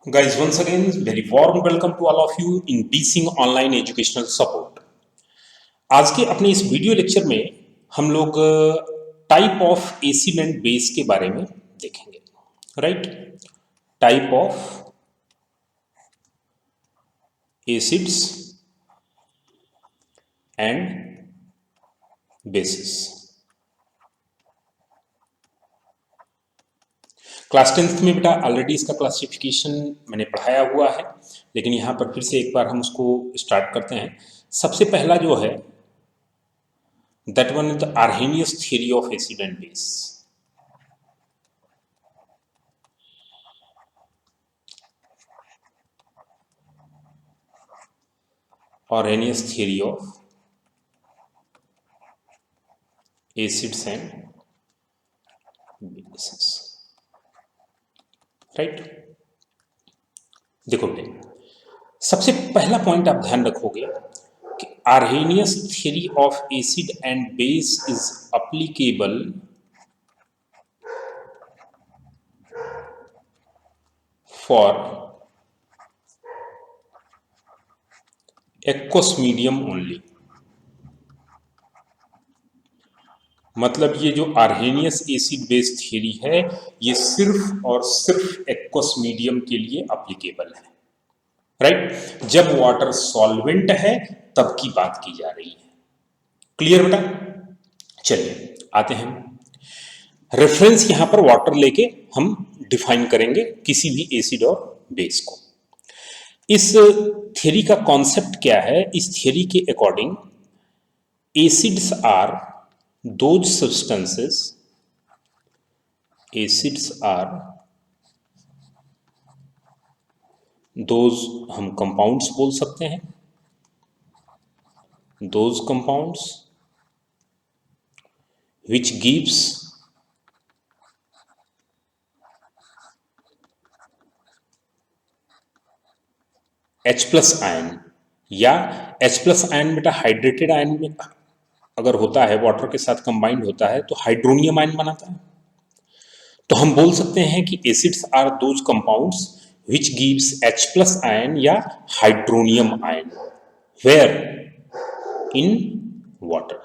Guys, once again, very warm welcome to all of you in BSing online educational support. आज के अपने इस video lecture में हम लोग type of acid and base के बारे में देखेंगे। Right, type of acids and bases. Class 10th में बेटा ऑलरेडी इसका क्लासिफिकेशन मैंने पढ़ाया हुआ है, लेकिन यहाँ पर फिर से एक बार हम उसको स्टार्ट करते हैं। सबसे पहला जो है that one is the Arrhenius theory of acid and base. Arrhenius theory of acids and bases। Right, देखो बेटे, सबसे पहला पॉइंट आप ध्यान रखोगे कि Arrhenius theory of acid and base is applicable for aqueous medium only. मतलब ये जो आर्हेनियस एसिड बेस थ्योरी है ये सिर्फ और सिर्फ एक्वस मीडियम के लिए अप्लीकेबल है। राइट, जब वाटर सॉल्वेंट है तब की बात की जा रही है। क्लियर बेटा? चलिए आते हैं, रेफरेंस यहां पर वाटर लेके हम डिफाइन करेंगे किसी भी एसिड और बेस को। इस थ्योरी का कॉन्सेप्ट क्या है? इस थ्योरी के according acids are those substances, acids are those, हम कंपाउंड्स बोल सकते हैं, those compounds which gives H plus ion, या H प्लस आयन बेटा हाइड्रेटेड आयन में अगर होता है, वाटर के साथ कंबाइंड होता है तो हाइड्रोनियम आयन बनाता है। तो हम बोल सकते हैं कि acids are those compounds which gives H plus ion या hydronium ion where in water.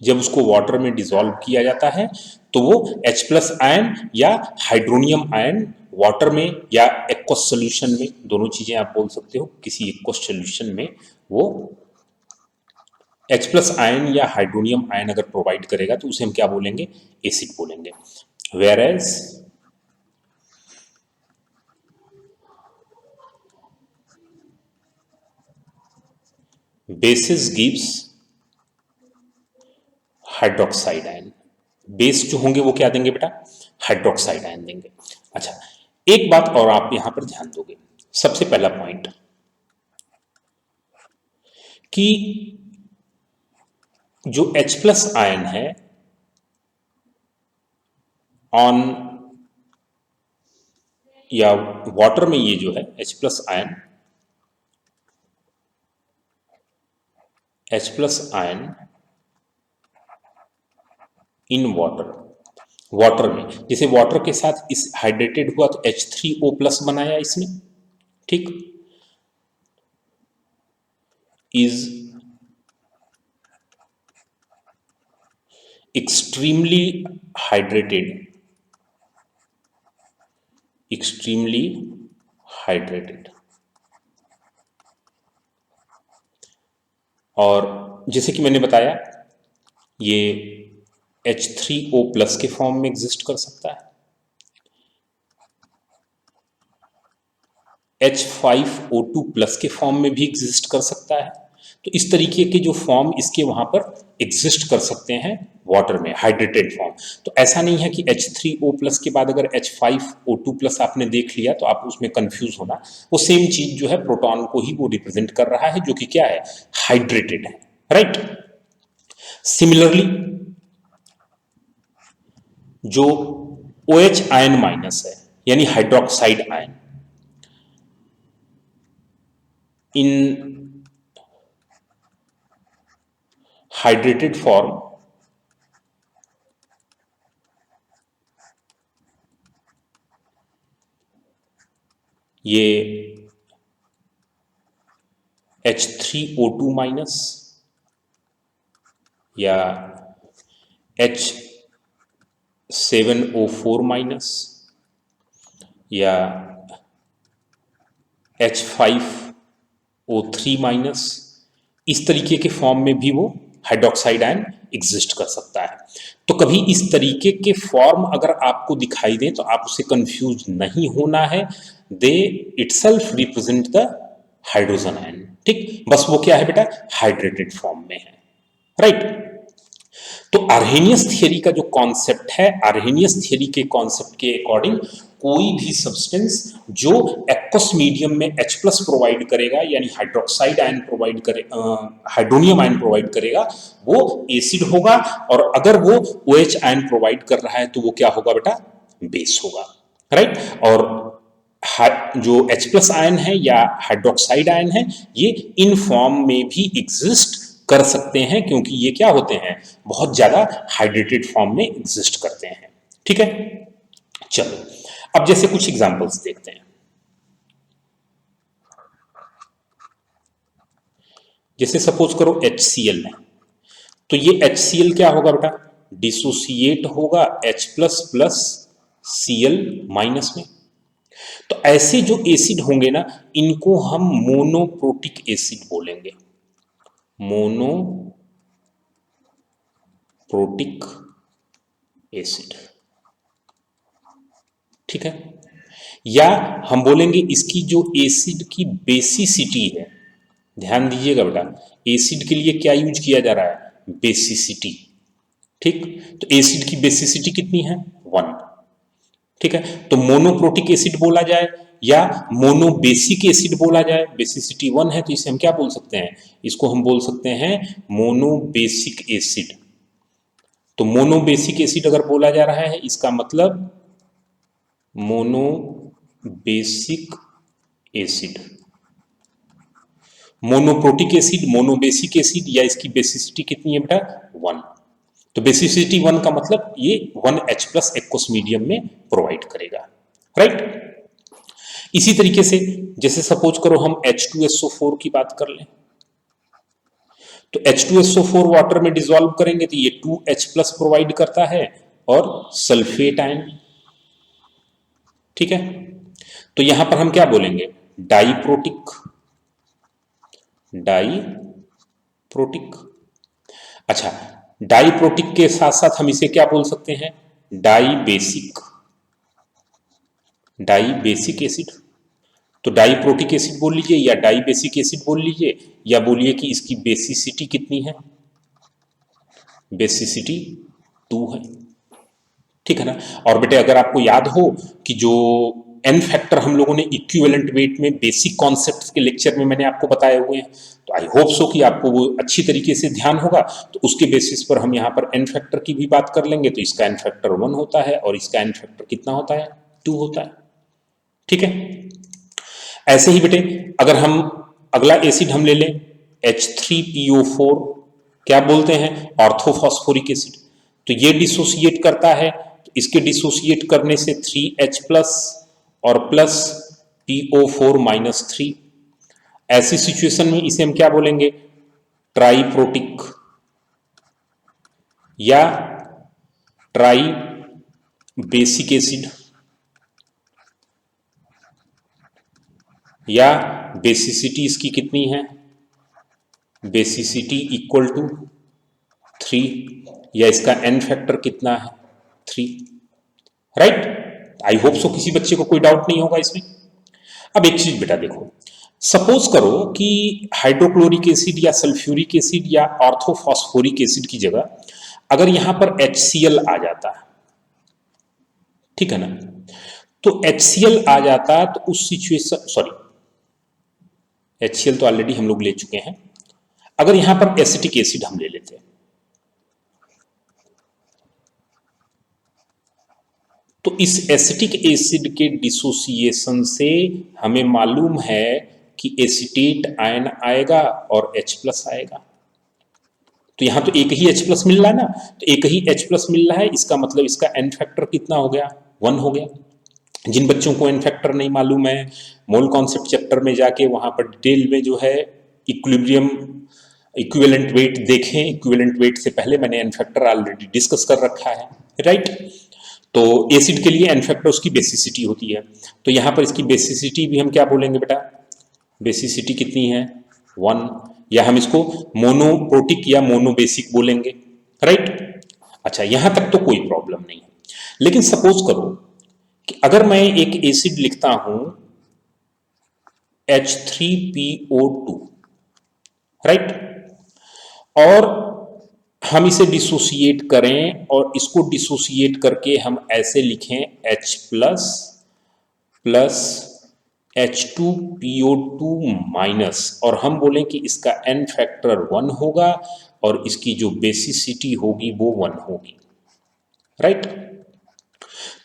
जब उसको वाटर में डिसॉल्व किया जाता है तो वो H प्लस आयन या हाइड्रोनियम आयन वाटर में या एक्वस सोल्यूशन में, दोनों चीजें आप बोल सकते हो, किसी एक्वस सोल्यूशन में वो H प्लस आयन या हाइड्रोनियम आयन अगर प्रोवाइड करेगा तो उसे हम क्या बोलेंगे? एसिड बोलेंगे। Whereas bases gives hydroxide ion. Base जो होंगे वो क्या देंगे बेटा? हाइड्रोक्साइड आयन देंगे। अच्छा, एक बात और आप यहां पर ध्यान दोगे, सबसे पहला पॉइंट कि जो H प्लस आयन है ऑन या वाटर में, ये जो है H plus ion, H plus ion in water, water में जैसे वाटर के साथ इस हाइड्रेटेड हुआ तो H3O प्लस बनाया इसने, ठीक, is extremely hydrated, extremely hydrated. और जैसे कि मैंने बताया ये H3O प्लस के फॉर्म में एग्जिस्ट कर सकता है, H5O2 प्लस के फॉर्म में भी एग्जिस्ट कर सकता है। तो इस तरीके के जो फॉर्म इसके वहां पर एग्जिस्ट कर सकते हैं वाटर में, हाइड्रेटेड फॉर्म। तो ऐसा नहीं है कि H3O प्लस के बाद अगर H5O2 प्लस आपने देख लिया तो आप उसमें कंफ्यूज होना, वो सेम चीज जो है प्रोटॉन को ही वो रिप्रेजेंट कर रहा है, जो कि क्या है? हाइड्रेटेड है। राइट, सिमिलरली जो OH आयन माइनस है यानी हाइड्रोक्साइड आयन, इन हाइड्रेटेड फॉर्म ये H3O2 माइनस या H7O4 माइनस या H5O3 माइनस, इस तरीके के फॉर्म में भी वो हाइड्रोक्साइड आयन एग्जिस्ट कर सकता है। तो कभी इस तरीके के फॉर्म अगर आपको दिखाई दें तो आप उससे कंफ्यूज नहीं होना है, they itself represent the hydrogen ion. ठीक, बस वो क्या है बेटा, हाइड्रेटेड फॉर्म में है, राइट। तो आर्हेनियस थियरी का जो कॉन्सेप्ट है, आर्हेनियस थियरी के कॉन्सेप्ट के अकॉर्डिंग कोई भी सब्सटेंस जो एक्वस मीडियम में H प्लस प्रोवाइड करेगा, यानी हाइड्रोक्साइड आयन प्रोवाइड करे, हाइड्रोनियम आयन प्रोवाइड करेगा, वो एसिड होगा। और अगर वो OH आयन प्रोवाइड कर रहा है तो वो क्या होगा बेटा, बेस होगा, राइट। और जो H प्लस आयन है या हाइड्रोक्साइड आयन है, ये इन फॉर्म में भी एग्जिस्ट कर सकते हैं, क्योंकि ये क्या होते हैं, बहुत ज्यादा हाइड्रेटेड फॉर्म में एग्जिस्ट करते हैं। ठीक है, चलो अब जैसे कुछ एग्जांपल्स देखते हैं। जैसे सपोज करो HCl है, तो ये HCl क्या होगा बेटा, डिसोसिएट होगा H plus plus Cl minus में। तो ऐसे जो एसिड होंगे ना, इनको हम मोनोप्रोटिक एसिड बोलेंगे, मोनोप्रोटिक एसिड। ठीक है, या हम बोलेंगे इसकी जो एसिड की बेसिसिटी है, ध्यान दीजिएगा बेटा, एसिड के लिए क्या यूज किया जा रहा है, बेसिसिटी। ठीक, तो एसिड की बेसिसिटी कितनी है, 1। ठीक है, तो मोनोप्रोटिक एसिड बोला जाए या मोनोबेसिक एसिड बोला जाए, बेसिसिटी 1 है तो इसे हम क्या बोल सकते हैं, इसको हम बोल सकते हैं मोनोबेसिक एसिड। तो मोनोबेसिक एसिड अगर बोला जा रहा है, इसका मतलब monobasic acid, monoprotic acid, monobasic acid, या इसकी बेसिसिटी कितनी है बेटा, 1। तो बेसिसिटी 1 का मतलब ये 1H प्लस एक्वस मीडियम में प्रोवाइड करेगा, राइट। इसी तरीके से जैसे सपोज करो हम H2SO4 की बात कर लें, तो H2SO4 वाटर में डिसॉल्व करेंगे तो ये 2H प्लस प्रोवाइड करता है और सल्फेट आयन। ठीक है, तो यहां पर हम क्या बोलेंगे, डाइप्रोटिक, डाइप्रोटिक। अच्छा, डाइप्रोटिक के साथ साथ हम इसे क्या बोल सकते हैं, डाइबेसिक, डाइबेसिक एसिड। तो डाइप्रोटिक एसिड बोल लीजिए या डाइबेसिक एसिड बोल लीजिए, या बोलिए कि इसकी बेसिसिटी कितनी है, बेसिसिटी 2 है। ठीक है ना। और बेटे अगर आपको याद हो कि जो एन फैक्टर हम लोगों ने इक्विवेलेंट वेट में बेसिक कॉन्सेप्ट्स के लेक्चर में मैंने आपको बताए हुए हैं, तो आई होप सो कि आपको वो अच्छी तरीके से ध्यान होगा। तो उसके बेसिस पर हम यहाँ पर एन फैक्टर की भी बात कर लेंगे। तो इसका एन फैक्टर 1 होता है और इसका एन फैक्टर कितना होता है, 2 होता है। ठीक है, ऐसे ही बेटे अगर हम अगला एसिड हम ले लें H3PO4, क्या बोलते हैं, ऑर्थोफॉस्फोरिक एसिड। तो ये डिसोसिएट करता है, तो इसके डिसोसिएट करने से 3H प्लस और प्लस PO4 माइनस 3। ऐसी सिचुएशन में इसे हम क्या बोलेंगे, ट्राइप्रोटिक या ट्राई बेसिक एसिड, या बेसिसिटी इसकी कितनी है, बेसिसिटी इक्वल टू 3, या इसका एन फैक्टर कितना है, 3, राइट। आई होप सो किसी बच्चे को कोई डाउट नहीं होगा इसमें। अब एक चीज बेटा देखो, सपोज करो कि हाइड्रोक्लोरिक एसिड या सल्फ्यूरिक एसिड या ऑर्थोफॉस्फोरिक एसिड की जगह अगर यहां पर HCl आ जाता है, ठीक है ना। तो HCl आ जाता तो उस सिचुएशन, सॉरी HCl तो ऑलरेडी हम लोग ले चुके हैं, अगर यहां पर एसिटिक एसिड हम ले लेते हैं, तो इस एसिटिक एसिड के डिसोसिएशन से हमें मालूम है कि एसिटेट आयन आएगा और H प्लस आएगा। तो यहां तो एक ही H प्लस मिल रहा है ना, तो एक ही H प्लस मिल रहा है, इसका मतलब इसका एन फैक्टर कितना हो गया, 1 हो गया। जिन बच्चों को एन फैक्टर नहीं मालूम है, मोल कॉन्सेप्ट चैप्टर में जाके वहां पर डिटेल में जो है इक्विलिब्रियम इक्विवेलेंट वेट देखें। इक्विवेलेंट वेट से पहले मैंने एन फैक्टर ऑलरेडी डिस्कस कर रखा है, राइट। तो एसिड के लिए एन फैक्टर उसकी बेसिसिटी होती है, तो यहां पर इसकी बेसिसिटी भी हम क्या बोलेंगे बेटा, बेसिसिटी कितनी है 1, या हम इसको मोनोप्रोटिक या मोनोबेसिक बोलेंगे, राइट। अच्छा, यहां तक तो कोई प्रॉब्लम नहीं है। लेकिन सपोज करो कि अगर मैं एक एसिड लिखता हूं H3PO2, राइट, और हम इसे डिसोसिएट करें और इसको डिसोसिएट करके हम ऐसे लिखें H प्लस H2PO2 माइनस, और हम बोलें कि इसका एन फैक्टर 1 होगा और इसकी जो बेसिसिटी होगी वो 1 होगी, राइट।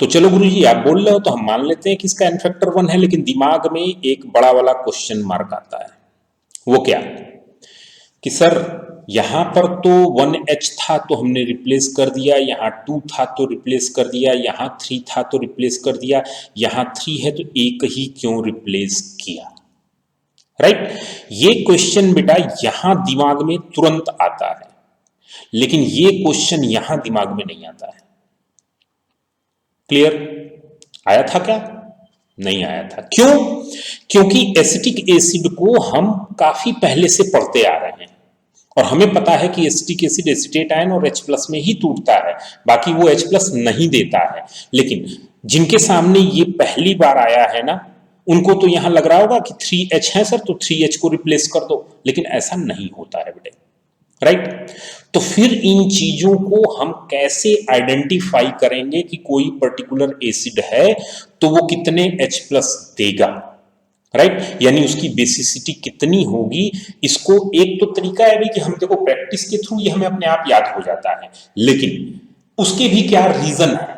तो चलो गुरुजी आप बोल रहे हो तो हम मान लेते हैं कि इसका एन फैक्टर 1 है, लेकिन दिमाग में एक बड़ा वाला क्वेश्चन मार्क आता है। वो क्या कि सर यहां पर तो 1H था तो हमने रिप्लेस कर दिया, यहां 2 था तो रिप्लेस कर दिया, यहां 3 था तो रिप्लेस कर दिया, यहां 3 है तो एक ही क्यों रिप्लेस किया, राइट। ये क्वेश्चन बेटा यहां दिमाग में तुरंत आता है, लेकिन ये क्वेश्चन यहां दिमाग में नहीं आता है। क्लियर? आया था क्या? नहीं आया था। क्यों? क्योंकि एसिटिक एसिड को हम काफी पहले से पढ़ते आ रहे हैं और हमें पता है कि एसिटिक एसिड एसीटेट आयन और H प्लस में ही टूटता है, बाकी वो H प्लस नहीं देता है। लेकिन जिनके सामने ये पहली बार आया है ना, उनको तो यहां लग रहा होगा कि 3H है सर तो 3H को रिप्लेस कर दो, लेकिन ऐसा नहीं होता है बेटे, राइट। तो फिर इन चीजों को हम कैसे आइडेंटिफाई करेंगे कि कोई पर्टिकुलर एसिड है तो वो कितने H प्लस देगा, राइट, यानी उसकी बेसिसिटी कितनी होगी। इसको एक तो तरीका है भी कि हम देखो प्रैक्टिस के थ्रू ये हमें अपने आप याद हो जाता है, लेकिन उसके भी क्या रीजन है,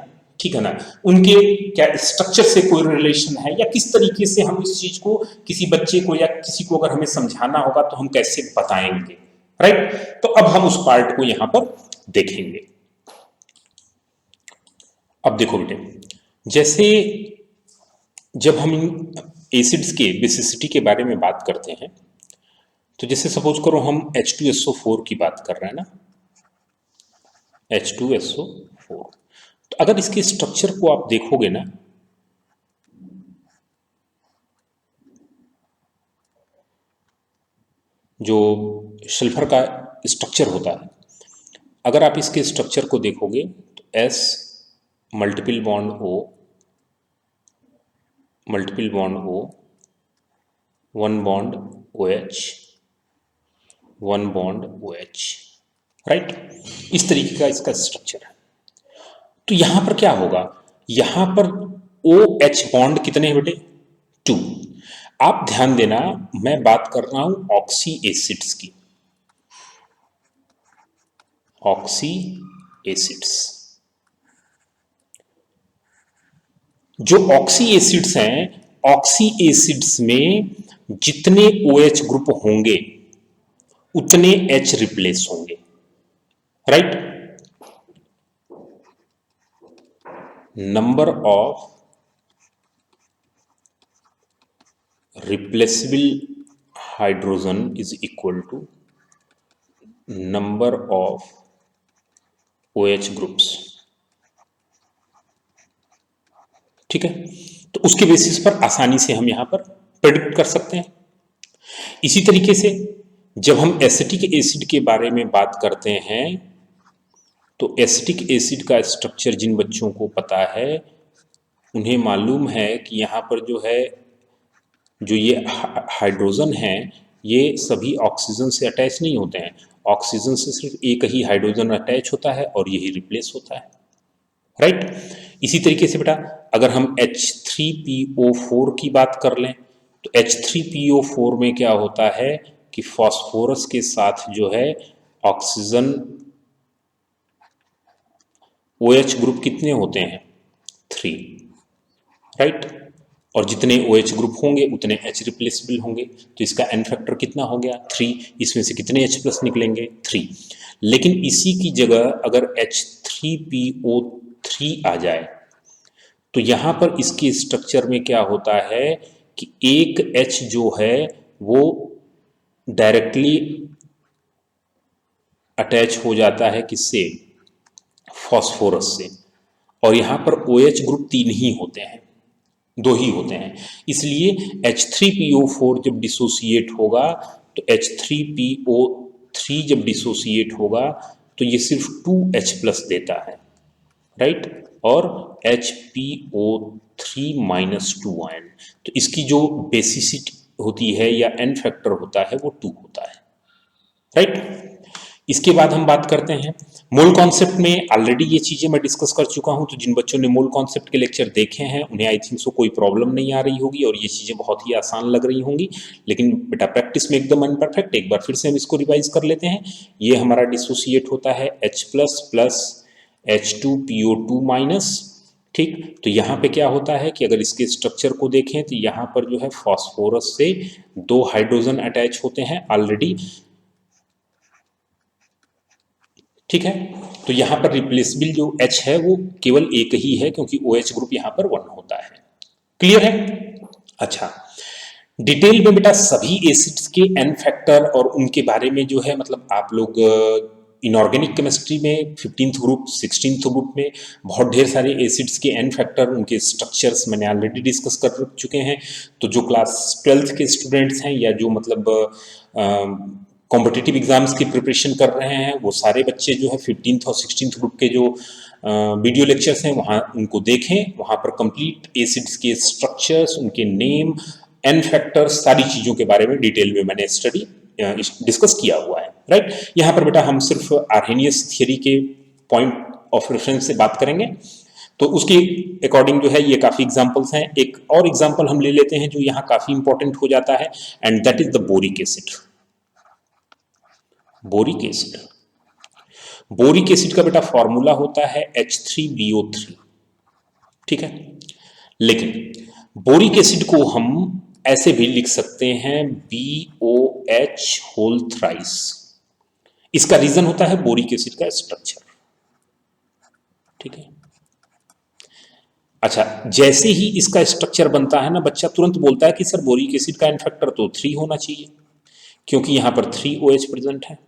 ठीक है ना, उनके क्या स्ट्रक्चर से कोई रिलेशन है या किस तरीके से हम इस चीज को किसी बच्चे को या किसी को अगर हमें समझाना होगा तो हम कैसे बताएंगे, राइट। तो अब हम उस पार्ट को यहां पर देखेंगे। अब देखो बेटे, जैसे जब हम इन एसिड्स के बेसिसिटी के बारे में बात करते हैं, तो जैसे सपोज करो हम H2SO4 की बात कर रहे हैं ना, H2SO4, तो अगर इसके स्ट्रक्चर को आप देखोगे ना, जो सल्फर का स्ट्रक्चर होता है, अगर आप इसके स्ट्रक्चर को देखोगे तो S multiple bond O, multiple bond O, 1 bond OH, 1 bond OH, right. इस तरीके का इसका स्ट्रक्चर है। तो यहां पर क्या होगा, यहां पर OH बॉन्ड कितने हैं बेटे, 2। आप ध्यान देना, मैं बात कर रहा हूं ऑक्सी एसिड्स की, ऑक्सी एसिड्स। जो ऑक्सी एसिड्स हैं, ऑक्सी एसिड्स में जितने OH ग्रुप होंगे उतने H रिप्लेस होंगे, right. Number of replaceable hydrogen is equal to number of OH groups, ठीक है। तो उसके बेसिस पर आसानी से हम यहां पर प्रेडिक्ट कर सकते हैं। इसी तरीके से जब हम एसिटिक एसिड के बारे में बात करते हैं, तो एसिटिक एसिड का स्ट्रक्चर जिन बच्चों को पता है उन्हें मालूम है कि यहां पर जो है, जो ये हाइड्रोजन है, ये सभी ऑक्सीजन से अटैच नहीं होते हैं, ऑक्सीजन से सिर्फ एक ही हाइड्रोजन अटैच होता है और यही रिप्लेस होता है, राइट। इसी तरीके से बेटा अगर हम H3PO4 की बात कर लें, तो H3PO4 में क्या होता है कि फास्फोरस के साथ जो है ऑक्सीजन OH ग्रुप कितने होते हैं, 3, राइट। और जितने OH ग्रुप होंगे उतने H रिप्लेसेबल होंगे, तो इसका एन फैक्टर कितना हो गया, 3। इसमें से कितने H प्लस निकलेंगे, 3। लेकिन इसी की जगह अगर H3PO3 आ जाए तो यहां पर इसके स्ट्रक्चर में क्या होता है कि एक H जो है वो डायरेक्टली अटैच हो जाता है किससे, फॉस्फोरस से, और यहां पर OH ग्रुप 3 ही होते हैं, 2 ही होते हैं, इसलिए H3PO4 जब डिसोसिएट होगा तो H3PO3 जब डिसोसिएट होगा तो ये सिर्फ 2H प्लस देता है, राइट, और HPO3-2 आयन, तो इसकी जो बेसिसिटी होती है या एन फैक्टर होता है वो 2 होता है, राइट। इसके बाद हम बात करते हैं मोल कॉन्सेप्ट में। ऑलरेडी ये चीजें मैं डिस्कस कर चुका हूं, तो जिन बच्चों ने मोल कॉन्सेप्ट के लेक्चर देखे हैं उन्हें आई थिंक सो कोई प्रॉब्लम नहीं आ रही होगी और ये चीजें बहुत ही आसान लग रही होंगी, लेकिन बेटा प्रैक्टिस में एकदम अनपरफेक्ट, एक बार फिर से हम इसको रिवाइज कर लेते हैं। ये हमारा डिसोसिएट होता है H plus plus H2PO2 minus, ठीक। तो यहाँ पे क्या होता है कि अगर इसके स्ट्रक्चर को देखें तो यहाँ पर जो है फॉस्फोरस से 2 हाइड्रोजन अटैच होते हैं ऑलरेडी, ठीक है। तो यहां पर रिप्लेसेबल जो H है वो केवल एक ही है क्योंकि OH ग्रुप यहां पर 1 होता है, क्लियर है। अच्छा, डिटेल में बेटा सभी एसिड्स के एन फैक्टर और उनके बारे में जो है मतलब आप लोग इनऑर्गेनिक केमिस्ट्री में 15th ग्रुप 16th ग्रुप में बहुत ढेर सारे एसिड्स के एन फैक्टर, उनके स्ट्रक्चर्स मैंने ऑलरेडी डिस्कस कर चुके हैं। तो जो क्लास 12th के स्टूडेंट्स हैं या जो मतलब कॉम्पिटिटिव एग्जाम्स की प्रिपरेशन कर रहे हैं वो सारे बच्चे जो है 15th और 16th ग्रुप के जो वीडियो लेक्चर्स हैं वहाँ उनको देखें, वहाँ पर कंप्लीट एसिड्स के स्ट्रक्चर्स, उनके नेम, एन फैक्टर्स, सारी चीज़ों के बारे में डिटेल में मैंने स्टडी डिस्कस किया हुआ है, राइट। यहाँ पर बेटा हम सिर्फ आर्हेनियस थियरी के पॉइंट ऑफ रेफरेंस से बात करेंगे, तो उसके अकॉर्डिंग जो है ये काफ़ी एग्जाम्पल्स हैं। एक और एग्जाम्पल हम ले लेते हैं जो यहाँ काफ़ी इंपॉर्टेंट हो जाता है, and that is the boric acid. Boric acid, boric acid का बेटा फॉर्मूला होता है H3BO3, ठीक है। लेकिन बोरिक एसिड को हम ऐसे भी लिख सकते हैं BOH होल थ्राइस। इसका रीजन होता है बोरिक एसिड का स्ट्रक्चर, ठीक है। अच्छा, जैसे ही इसका स्ट्रक्चर बनता है ना, बच्चा तुरंत बोलता है कि सर बोरिक एसिड का एन फैक्टर तो 3 होना चाहिए क्योंकि यहां पर 3OH प्रेजेंट है,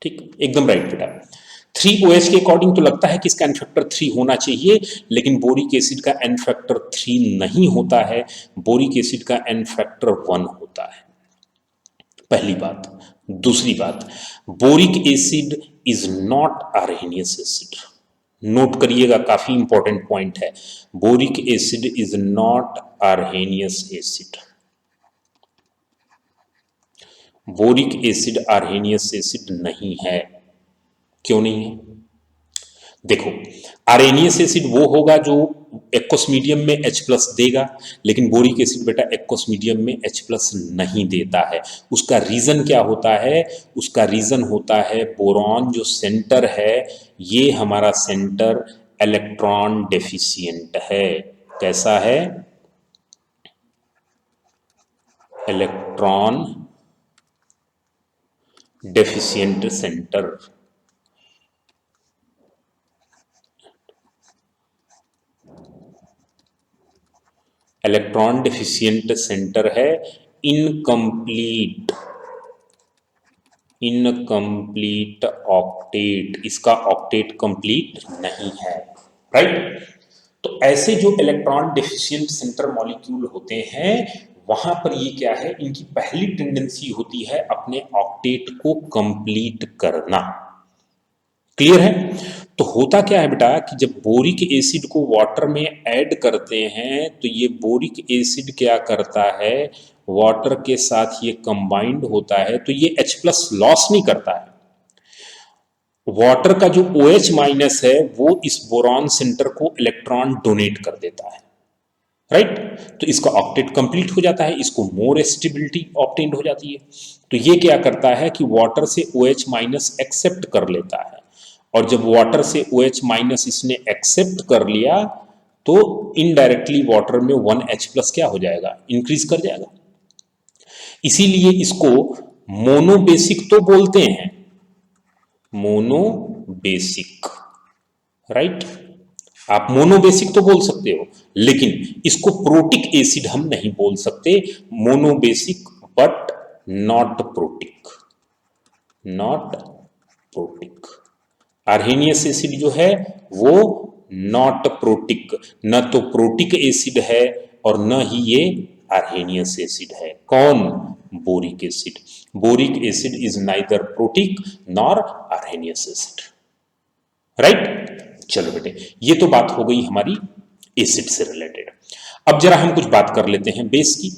ठीक, एकदम राइट बेटा। 3OH के अकॉर्डिंग तो लगता है कि इसका एन फैक्टर 3 होना चाहिए, लेकिन बोरिक एसिड का एन फैक्टर 3 नहीं होता है, बोरिक एसिड का एन फैक्टर 1 होता है, पहली बात। दूसरी बात, boric acid is not Arrhenius acid, note करिएगा, काफी इंपॉर्टेंट पॉइंट है, boric acid is not Arrhenius acid. Boric acid Arrhenius acid नहीं है, क्यों नहीं है? देखो, आर्हेनियस एसिड वो होगा जो एक्वस मीडियम में H प्लस देगा, लेकिन बोरिक एसिड बेटा एक्वस मीडियम में H प्लस नहीं देता है। उसका रीजन क्या होता है? उसका रीजन होता है बोरॉन जो सेंटर है, ये हमारा सेंटर इलेक्ट्रॉन डेफिशिएंट है। कैसा है? Electron deficient centre. Electron deficient centre है, इनकम्प्लीट ऑक्टेट, इसका ऑक्टेट कंप्लीट नहीं है, राइट। तो ऐसे जो इलेक्ट्रॉन डेफिशिएंट सेंटर मॉलिक्यूल होते हैं वहां पर ये क्या है, इनकी पहली टेंडेंसी होती है अपने ऑक्टेट को कंप्लीट करना, क्लियर है। तो होता क्या है बेटा कि जब बोरिक एसिड को वाटर में ऐड करते हैं तो ये बोरिक एसिड क्या करता है, वाटर के साथ ये कंबाइंड होता है, तो ये H प्लस लॉस नहीं करता है। वाटर का जो OH माइनस है वो इस बोरॉन सेंटर को इलेक्ट्रॉन डोनेट कर देता है, राइट। तो इसका ऑक्टेट कंप्लीट हो जाता है, इसको मोर स्टेबिलिटी ऑब्टेन्ड हो जाती है। तो ये क्या करता है कि वाटर से OH माइनस एक्सेप्ट कर लेता है, और जब वाटर से OH माइनस इसने एक्सेप्ट कर लिया तो इनडायरेक्टली वाटर में 1H प्लस क्या हो जाएगा, इंक्रीज कर जाएगा। इसीलिए इसको मोनोबेसिक तो बोलते हैं, मोनोबेसिक, राइट। आप मोनोबेसिक तो बोल सकते हो, लेकिन इसको प्रोटिक एसिड हम नहीं बोल सकते। Monobasic but not protic, not protic. Arrhenius acid जो है वो नॉट प्रोटिक, न तो प्रोटिक एसिड है और न ही ये आर्हेनियस एसिड है। कौन? Boric acid. Boric acid is neither protic nor Arrhenius acid. Right, चलो बेटे, ये तो बात हो गई हमारी एसिड से रिलेटेड। अब जरा हम कुछ बात कर लेते हैं बेस की,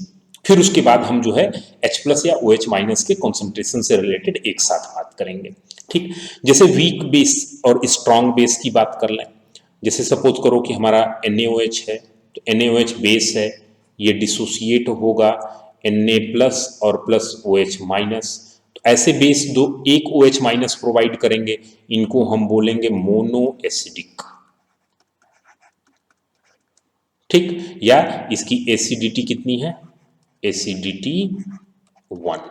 फिर उसके बाद हम जो है H प्लस या OH माइनस के कॉन्सेंट्रेशन से रिलेटेड एक साथ बात करेंगे। ठीक, जैसे वीक बेस और स्ट्रॉन्ग बेस की बात कर लें। जैसे सपोज करो कि हमारा NaOH है, तो NaOH बेस है, ये डिसोसिएट होगा Na प्लस और प्लस OH माइनस। तो ऐसे बेस दो एक OH माइनस प्रोवाइड करेंगे, इनको हम बोलेंगे मोनो एसिडिक। ठीक, या इसकी एसिडिटी कितनी है? एसिडिटी 1।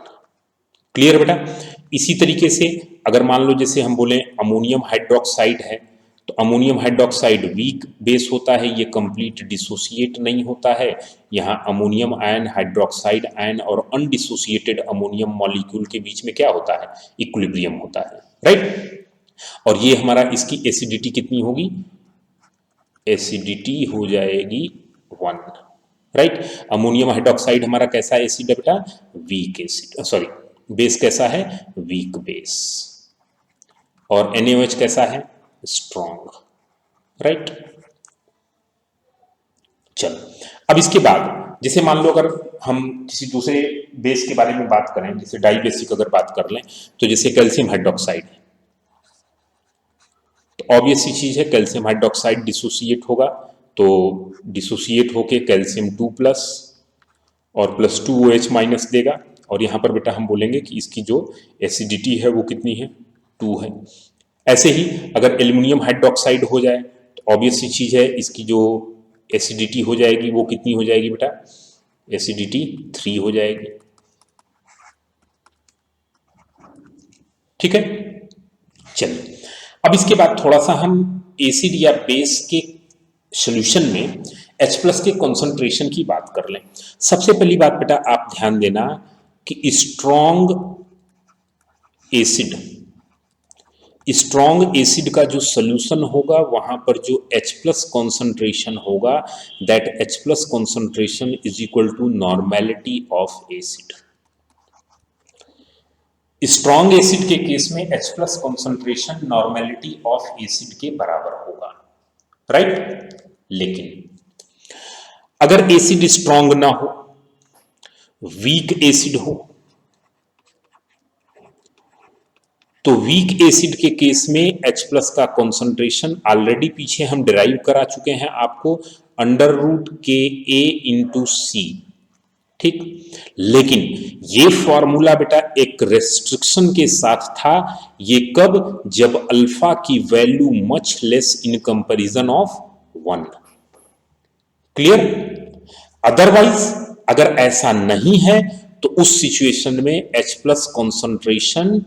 क्लियर बेटा? इसी तरीके से अगर मान लो जैसे हम बोले अमोनियम हाइड्रोक्साइड है, तो अमोनियम हाइड्रोक्साइड वीक बेस होता है, ये कंप्लीट डिसोसिएट नहीं होता है। यहाँ अमोनियम आयन, हाइड्रोक्साइड आयन और अनडिसोसिएटेड अमोनियम मॉलिक्यूल के बीच में क्या होता है? इक्विलिब्रियम होता है। राइट, और ये हमारा इसकी एसिडिटी कितनी होगी? एसिडिटी हो जाएगी 1। राइट, अमोनियम हाइड्रोक्साइड हमारा कैसा एसिड है बेटा? वीक एसिड, सॉरी बेस कैसा है? Weak base. और NaOH कैसा है? स्ट्रॉन्ग। राइट, चलो अब इसके बाद जैसे मान लो अगर हम किसी दूसरे बेस के बारे में बात करें, जैसे डाई बेसिक अगर बात कर लें, तो जैसे कैल्शियम हाइड्रोक्साइड है, तो ऑब्वियस सी चीज है कैल्शियम हाइड्रोक्साइड डिसोसिएट होगा, तो डिसोसिएट होके कैल्शियम 2 प्लस और प्लस 2 OH माइनस देगा। और यहाँ पर बेटा हम बोलेंगे कि इसकी जो एसिडिटी है वो कितनी है? 2 है। ऐसे ही अगर एल्यूमिनियम हाइड्रोक्साइड हो जाए, तो ऑब्वियस सी चीज है इसकी जो एसिडिटी हो जाएगी वो कितनी हो जाएगी बेटा? एसिडिटी 3 हो जाएगी। ठीक है, चलिए अब इसके बाद थोड़ा सा हम एसिड या बेस के सॉल्यूशन में H प्लस के कॉन्सेंट्रेशन की बात कर लें। सबसे पहली बात बेटा आप ध्यान देना कि स्ट्रॉन्ग एसिड का जो सॉल्यूशन होगा वहां पर जो H प्लस कॉन्सेंट्रेशन होगा, that H plus concentration is equal to normality of acid. Strong acid के केस में H plus concentration normality of acid के बराबर होगा। राइट, लेकिन अगर एसिड स्ट्रॉन्ग ना हो, वीक एसिड हो, तो वीक एसिड के केस में H प्लस का कॉन्सेंट्रेशन ऑलरेडी पीछे हम डिराइव करा चुके हैं आपको, √Ka इंटू सी। ठीक, लेकिन ये फॉर्मूला बेटा एक रेस्ट्रिक्शन के साथ था। ये कब? जब अल्फा की value much less in comparison of 1। Clear? Otherwise अगर ऐसा नहीं है तो उस सिचुएशन में H plus concentration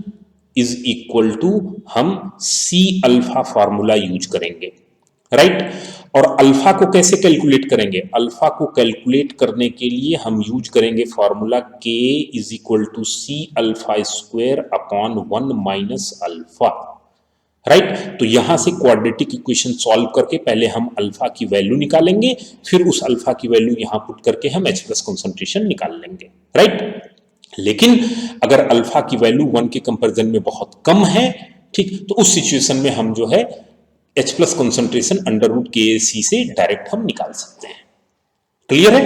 is equal to हम C अल्फा फॉर्मूला यूज करेंगे। राइट, और अल्फा को कैसे कैलकुलेट करेंगे? अल्फा को कैलकुलेट करने के लिए हम यूज करेंगे formula K is equal to C alpha square upon 1 minus alpha. Right, तो यहां से क्वाड्रेटिक इक्वेशन सॉल्व करके पहले हम अल्फा की वैल्यू निकालेंगे, फिर उस अल्फा की वैल्यू यहां पुट करके हम H प्लस कॉन्सेंट्रेशन निकाल लेंगे। राइट, लेकिन अगर अल्फा की वैल्यू 1 के कंपैरिजन में बहुत कम है, ठीक, तो उस सिचुएशन में हम जो है H प्लस कॉन्सेंट्रेशन √KC से डायरेक्ट हम निकाल सकते हैं। क्लियर है?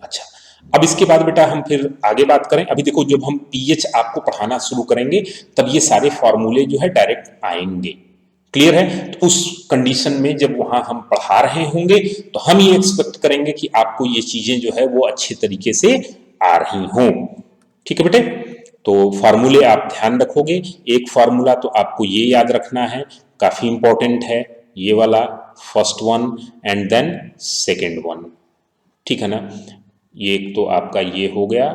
अच्छा, अब इसके बाद बेटा हम फिर आगे बात करें। अभी देखो जब हम पीएच आपको पढ़ाना शुरू करेंगे तब ये सारे फॉर्मूले जो है डायरेक्ट आएंगे। क्लियर है? तो उस कंडीशन में जब वहां हम पढ़ा रहे होंगे तो हम ये एक्सपेक्ट करेंगे कि आपको ये चीजें जो है वो अच्छे तरीके से आ रही हों। ठीक है बेटे, तो फॉर्मूले आप ध्यान रखोगे। एक फॉर्मूला तो आपको ये याद रखना है, काफी इंपॉर्टेंट है, ये वाला first one and then second one. ठीक है ना? ये एक तो आपका ये हो गया,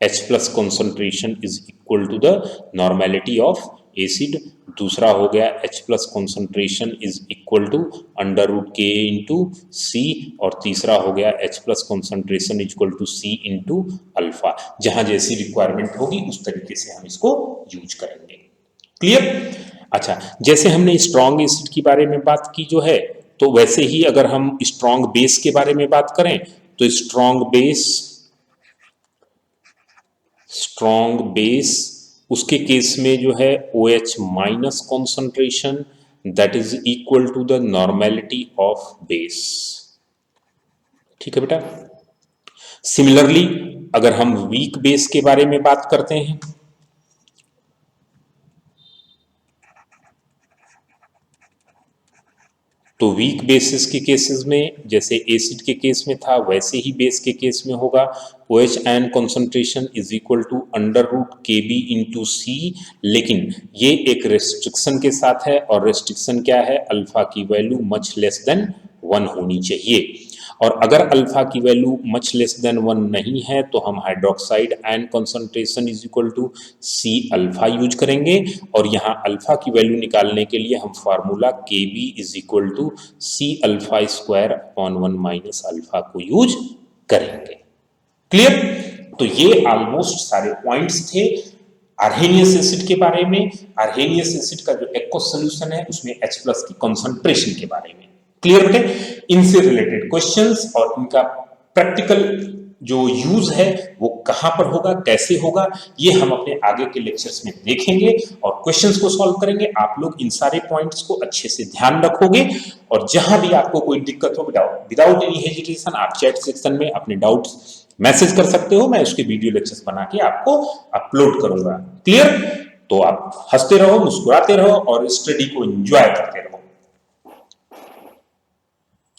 H plus concentration is equal to the normality of acid, दूसरा हो गया H plus concentration is equal to under root K into C, और तीसरा हो गया H plus concentration equal to C into alpha. जहां जैसी रिक्वायरमेंट होगी उस तरीके से हम इसको यूज करेंगे। क्लियर? अच्छा, जैसे हमने स्ट्रॉन्ग एसिड के बारे में बात की जो है, तो वैसे ही अगर हम स्ट्रॉन्ग बेस के बारे में बात करें तो स्ट्रॉन्ग बेस उसके केस में जो है OH minus concentration that is equal to the normality of base. ठीक है बेटा। सिमिलरली अगर हम वीक बेस के बारे में बात करते हैं तो वीक बेसिस के केसेस में जैसे एसिड के केस में था वैसे ही बेस के केस में होगा OH ion concentration is equal to under root KB into C, लेकिन ये एक रेस्ट्रिक्शन के साथ है, और रेस्ट्रिक्शन क्या है? अल्फा की वैल्यू मच लेस देन 1 होनी चाहिए। और अगर अल्फा की वैल्यू मच लेस देन 1 नहीं है तो हम hydroxide ion concentration is equal to C alpha use करेंगे, और यहाँ अल्फा की वैल्यू निकालने के लिए हम formula KB is equal to C alpha square upon 1 minus alpha को यूज करेंगे। क्लियर? तो ये ऑलमोस्ट सारे पॉइंट्स थे आर्हेनियस एसिड के बारे में। आर्हेनियस एसिड का जो एक्वस सॉल्यूशन है उसमें H प्लस की कॉन्सेंट्रेशन के बारे में। क्लियर बेटे? इनसे रिलेटेड क्वेश्चंस और इनका प्रैक्टिकल जो यूज है वो कहां पर होगा, कैसे होगा, ये हम अपने आगे के लेक्चर्स में देखेंगे और क्वेश्चंस को सॉल्व करेंगे। आप लोग इन सारे पॉइंट्स को अच्छे से ध्यान रखोगे, और जहां भी आपको कोई दिक्कत हो विदाउट एनी हेजिटेशन आप चैट सेक्शन में अपने डाउट्स मैसेज कर सकते हो। मैं उसके वीडियो लेक्चर्स बना के आपको अपलोड करूंगा। क्लियर? तो आप हंसते रहो, मुस्कुराते रहो और स्टडी को एंजॉय करते रहो।